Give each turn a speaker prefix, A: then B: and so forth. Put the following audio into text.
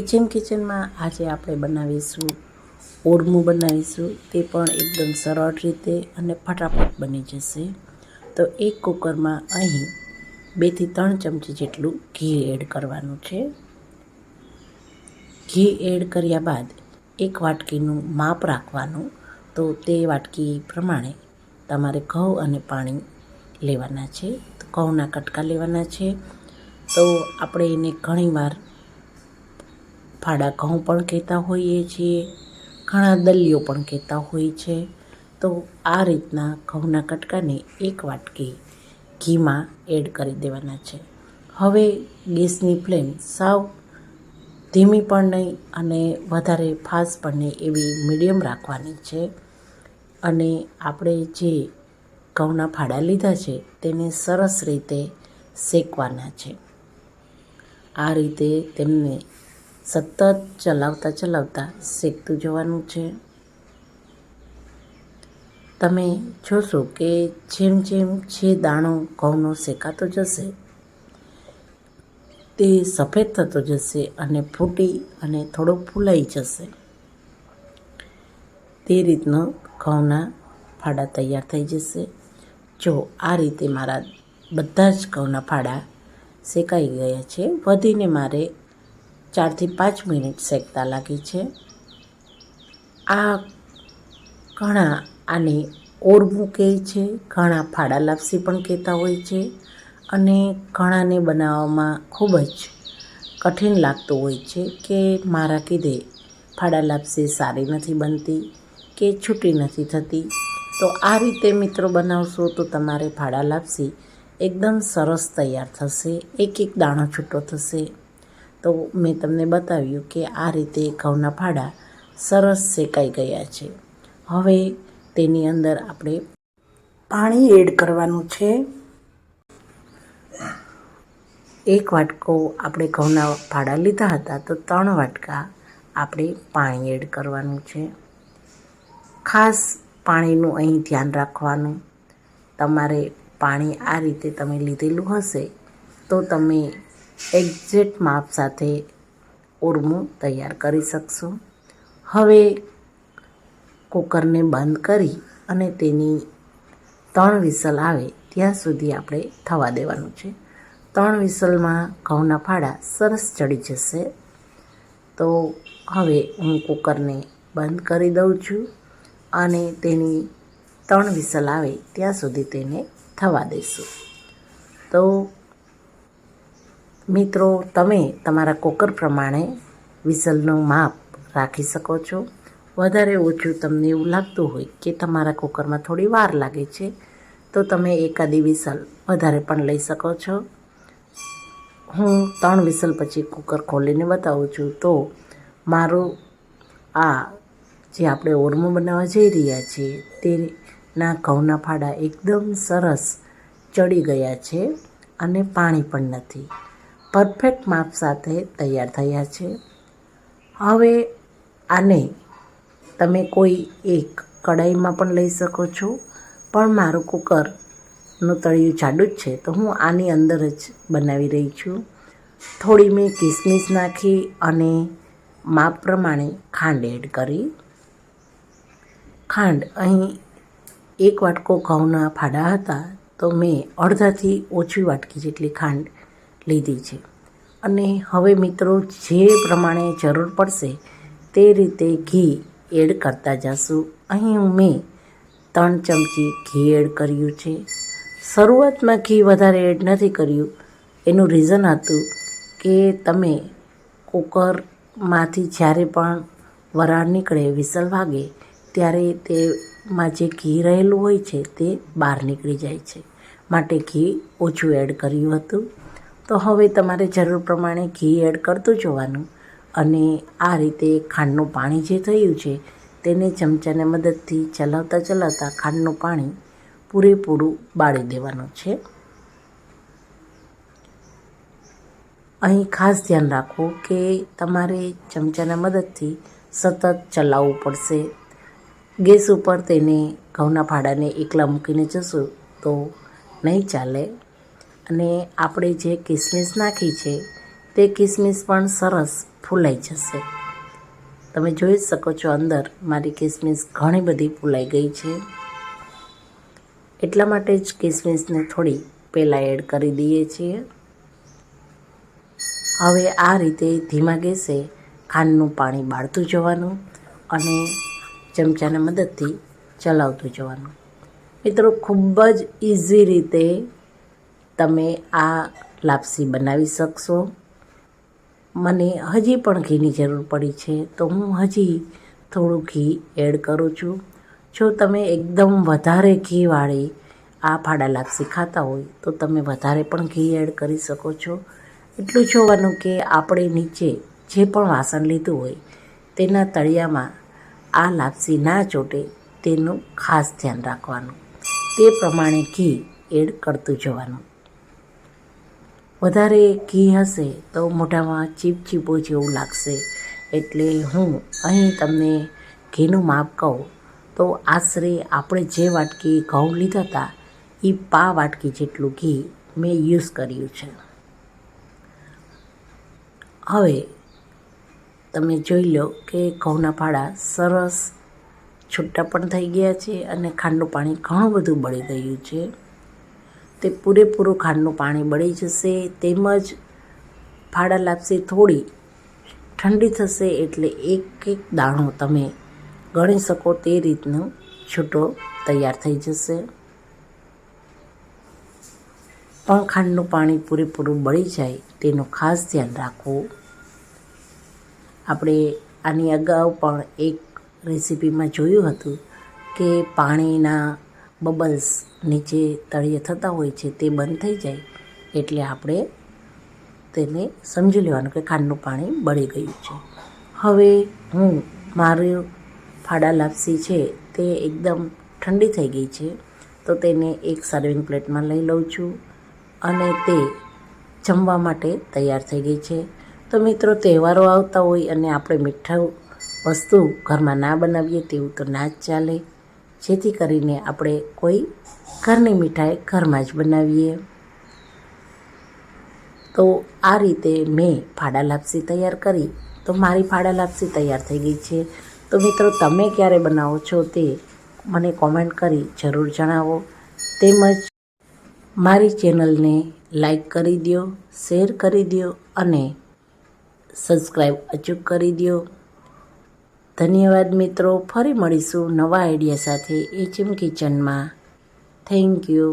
A: કિચનમાં આજે આપણે બનાવીશું ઓરમું બનાવીશું. તે પણ એકદમ સરળ રીતે અને ફટાફટ બની જશે. તો એક કુકરમાં અહીં 2 થી 3 ચમચી જેટલું ઘી એડ કરવાનું છે. ઘી એડ કર્યા બાદ 1 વાટકીનું માપ રાખવાનું. તો તે વાટકી પ્રમાણે તમારે ઘઉં અને પાણી લેવાના છે. તો ઘઉંના કટકા લેવાના છે. તો આપણે એને ઘણીવાર ફાડા ઘઉં પણ કહેતા હોઈએ છીએ, ઘણા દલીયો પણ કહેતા હોય છે. તો આ રીતના ઘઉંના કટકાને 1 વાટકી ઘીમાં એડ કરી દેવાના છે. હવે ગેસની ફ્લેમ સાવ ધીમી પણ નહીં અને વધારે ફાસ્ટ પણ નહીં, એવી મીડિયમ રાખવાની છે. અને આપણે જે ઘઉંના ફાડા લીધા છે તેને સરસ રીતે શેકવાના છે. આ રીતે તેમને સતત ચલાવતા શેકતું જવાનું છે. તમે જોશો કે જેમ જે દાણો ઘઉંનો શેકાતો જશે તે સફેદ થતો જશે અને ફૂટી અને થોડો ફૂલાઈ જશે. તે રીતનો ઘઉંના ફાડા તૈયાર થઈ જશે. જો આ રીતે મારા બધા જ ઘઉંના ફાડા શેકાઈ ગયા છે. વધીને મારે 4 થી 5 મિનિટ શેકતા લાગી છે. આ ઘણા આને ઓરમું કહે છે, ઘણા ફાડા લાપસી પણ કહેતા હોય છે. અને ઘણાને બનાવવામાં ખૂબ જ કઠિન લાગતું હોય છે કે મારા કીધે ફાડા લાપસી સારી નથી બનતી કે છૂટી નથી થતી. તો આ રીતે મિત્રો બનાવશો તો તમારે ફાડા લાપસી એકદમ સરસ તૈયાર થશે, એક દાણો છૂટો થશે. તો મેં તમને બતાવ્યું કે આ રીતે ઘઉંના ફાડા સરસ શેકાઈ ગયા છે. હવે તેની અંદર આપણે પાણી એડ કરવાનું છે. 1 વાટકો આપણે ઘઉંના ફાડા લીધા હતા, તો 3 વાટકા આપણે પાણી એડ કરવાનું છે. ખાસ પાણીનું અહીં ધ્યાન રાખવાનું. તમારે પાણી આ રીતે તમે લીધેલું હશે તો તમે એક્ઝેક્ટ માપ સાથે ઓરમું તૈયાર કરી શકશો. હવે કુકરને બંધ કરી અને તેની 3 વિસલ આવે ત્યાં સુધી આપણે થવા દેવાનું છે. 3 વિસલમાં ઘઉંના ફાડા સરસ ચડી જશે. તો હવે હું કુકરને બંધ કરી દઉં છું અને તેની 3 વિસલ આવે ત્યાં સુધી તેને થવા દેશું. તો મિત્રો, તમે તમારા કુકર પ્રમાણે વિસલનું માપ રાખી શકો છો. વધારે ઓછું તમને એવું લાગતું હોય કે તમારા કુકરમાં થોડી વાર લાગે છે તો તમે એકાદી વિસલ વધારે પણ લઈ શકો છો. હું 3 વિસલ પછી કુકર ખોલીને બતાવું છું. તો મારું આ જે આપણે ઓરમું બનાવવા જઈ રહ્યા છીએ તેના ઘઉંના ફાડા એકદમ સરસ ચડી ગયા છે અને પાણી પણ નથી. પરફેક્ટ માપ સાથે તૈયાર થયા છે. હવે આને તમે કોઈ એક કડાઈમાં પણ લઈ શકો છો, પણ મારું કુકરનું તળિયું જાડું જ છે તો હું આની અંદર જ બનાવી રહી છું. થોડી મેં કિસમિસ નાખી અને માપ પ્રમાણે ખાંડ એડ કરી. ખાંડ અહીં 1 વાટકો ઘઉંના ફાડા હતા તો મેં અડધાથી ઓછી વાટકી જેટલી ખાંડ લીધી છે. અને હવે મિત્રો, જે પ્રમાણે જરૂર પડશે તે રીતે ઘી એડ કરતા જશું. અહીં મેં 3 ચમચી ઘી એડ કર્યું છે. શરૂઆતમાં ઘી વધારે એડ નથી કર્યું. એનું રીઝન હતું કે તમે કુકરમાંથી જ્યારે પણ વરાળ નીકળે, વિસલ વાગે ત્યારે તેમાં જે ઘી રહેલું હોય છે તે બહાર નીકળી જાય છે, માટે ઘી ઓછું એડ કર્યું હતું. તો હવે તમારે જરૂર પ્રમાણે ઘી એડ કરતું જવાનું અને આ રીતે ખાંડનું પાણી જે થયું છે તેને ચમચાની મદદથી ચલાવતા ખાંડનું પાણી પૂરેપૂરું બાળી દેવાનું છે. અહીં ખાસ ધ્યાન રાખો કે તમારે ચમચાના મદદથી સતત ચલાવવું પડશે. ગેસ ઉપર તેને ઘઉંના ફાડાને એકલા મૂકીને જશો તો નહીં ચાલે. અને આપણે જે કિસમિસ નાખી છે તે કિસમિસ પણ સરસ ફૂલાઈ જશે. તમે જોઈ શકો છો અંદર મારી કિસમિસ ઘણી બધી ફૂલાઈ ગઈ છે. એટલા માટે જ કિસમિસને થોડી પહેલાં એડ કરી દઈએ છીએ. હવે આ રીતે ધીમા ગેસે ખાંડનું પાણી બાળતું જવાનું અને ચમચાના મદદથી ચલાવતું જવાનું. મિત્રો, ખૂબ જ ઇઝી રીતે તમે આ લાપસી બનાવી શકશો. મને હજી પણ ઘીની જરૂર પડી છે તો હું હજી થોડું ઘી એડ કરું છું. જો તમે એકદમ વધારે ઘીવાળી આ ફાડા લાપસી ખાતા હોય તો તમે વધારે પણ ઘી એડ કરી શકો છો. એટલું જોવાનું કે આપણે નીચે જે પણ વાસણ લીધું હોય તેના તળિયામાં આ લાપસી ના ચોટે તેનું ખાસ ધ્યાન રાખવાનું. તે પ્રમાણે ઘી એડ કરતું જવાનું. વધારે ઘી હશે તો મોઢામાં ચીપચીપો જેવું લાગશે. એટલે હું અહીં તમને ઘીનું માપ કહું તો આશરે આપણે જે વાટકી ઘઉં લીધા હતા એ પા વાટકી જેટલું ઘી મેં યુઝ કર્યું છે. હવે તમે જોઈ લો કે ઘઉંના ફાડા સરસ છૂટા પણ થઈ ગયા છે અને ખાંડનું પાણી ઘણું બધું બળી ગયું છે. તે પૂરેપૂરું ખાંડનું પાણી બળી જશે. તેમજ ફાડા લાપસી થોડી ઠંડી થશે એટલે એક એક દાણો તમે ગણી શકો તે રીતનો છૂટો તૈયાર થઈ જશે. પણ ખાંડનું પાણી પૂરેપૂરું બળી જાય તેનું ખાસ ધ્યાન રાખવું. આપણે આની અગાઉ પણ એક રેસીપીમાં જોયું હતું કે પાણીના બબલ્સ નીચે તળિયે થતા હોય છે તે બંધ થઈ જાય એટલે આપણે તેને સમજી લેવાનું કે ખાંડનું પાણી બળી ગયું છે. હવે હું મારી ફાડા લાપસી છે તે એકદમ ઠંડી થઈ ગઈ છે તો તેને એક સર્વિંગ પ્લેટમાં લઈ લઉં છું અને તે જમવા માટે તૈયાર થઈ ગઈ છે. તો મિત્રો, તહેવારો આવતા હોય અને આપણે મીઠું વસ્તુ ઘરમાં ના બનાવીએ તેવું તો ના જ ચાલે. જેથી કરીને આપણે કોઈ ઘરની મીઠાઈ ઘરમાં જ બનાવીએ. તો આ રીતે મેં ફાડા લાપસી તૈયાર કરી તો મારી ફાડા લાપસી તૈયાર થઈ ગઈ છે. તો મિત્રો, તમે ક્યારે બનાવો છો તે મને કોમેન્ટ કરી જરૂર જણાવો. તેમજ મારી ચેનલને લાઈક કરી દો, શેર કરી દો અને સબસ્ક્રાઈબ અચૂક કરી દો. ધન્યવાદ મિત્રો. ફરી મળીશું નવા આઈડિયા સાથે એચએમ કિચનમાં. Thank you.